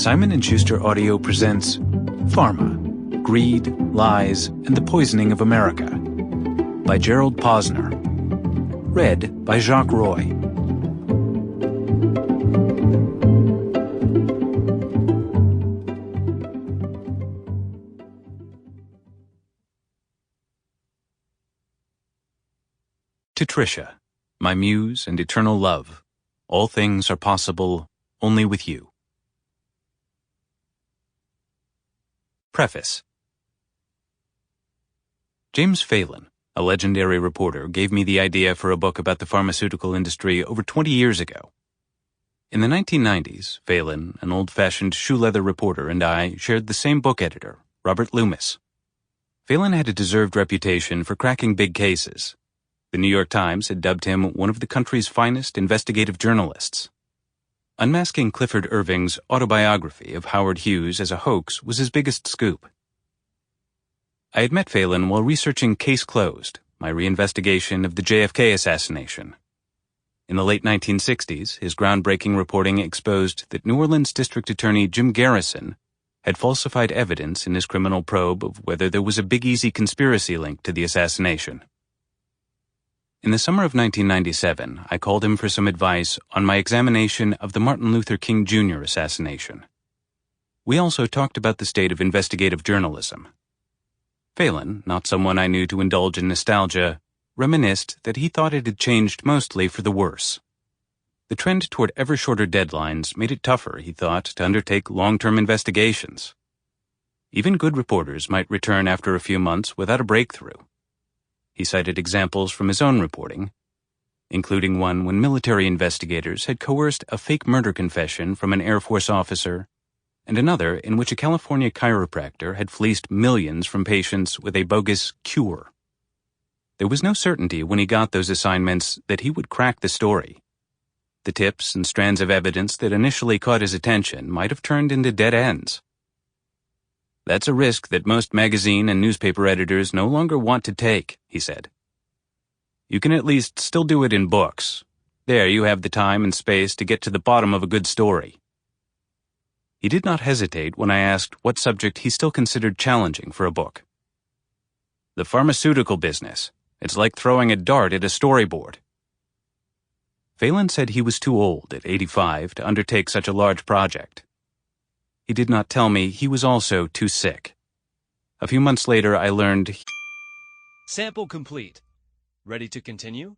Simon & Schuster Audio presents Pharma, Greed, Lies, and the Poisoning of America by Gerald Posner. Read by Jacques Roy. To Tricia, my muse and eternal love, all things are possible only with you. Preface. James Phelan, a legendary reporter, gave me the idea for a book about the pharmaceutical industry over 20 years ago. In the 1990s, Phelan, an old-fashioned shoe-leather reporter, and I shared the same book editor, Robert Loomis. Phelan had a deserved reputation for cracking big cases. The New York Times had dubbed him one of the country's finest investigative journalists. Unmasking Clifford Irving's autobiography of Howard Hughes as a hoax was his biggest scoop. I had met Phelan while researching Case Closed, my reinvestigation of the JFK assassination. In the late 1960s, his groundbreaking reporting exposed that New Orleans District Attorney Jim Garrison had falsified evidence in his criminal probe of whether there was a Big Easy conspiracy link to the assassination. In the summer of 1997, I called him for some advice on my examination of the Martin Luther King Jr. assassination. We also talked about the state of investigative journalism. Phelan, not someone I knew to indulge in nostalgia, reminisced that he thought it had changed mostly for the worse. The trend toward ever shorter deadlines made it tougher, he thought, to undertake long-term investigations. Even good reporters might return after a few months without a breakthrough. He cited examples from his own reporting, including one when military investigators had coerced a fake murder confession from an Air Force officer, and another in which a California chiropractor had fleeced millions from patients with a bogus cure. There was no certainty when he got those assignments that he would crack the story. The tips and strands of evidence that initially caught his attention might have turned into dead ends. That's a risk that most magazine and newspaper editors no longer want to take, he said. You can at least still do it in books. There you have the time and space to get to the bottom of a good story. He did not hesitate when I asked what subject he still considered challenging for a book. The pharmaceutical business. It's like throwing a dart at a storyboard. Phelan said he was too old at 85 to undertake such a large project. He did not tell me he was also too sick. A few months later, I learned... Sample complete. Ready to continue?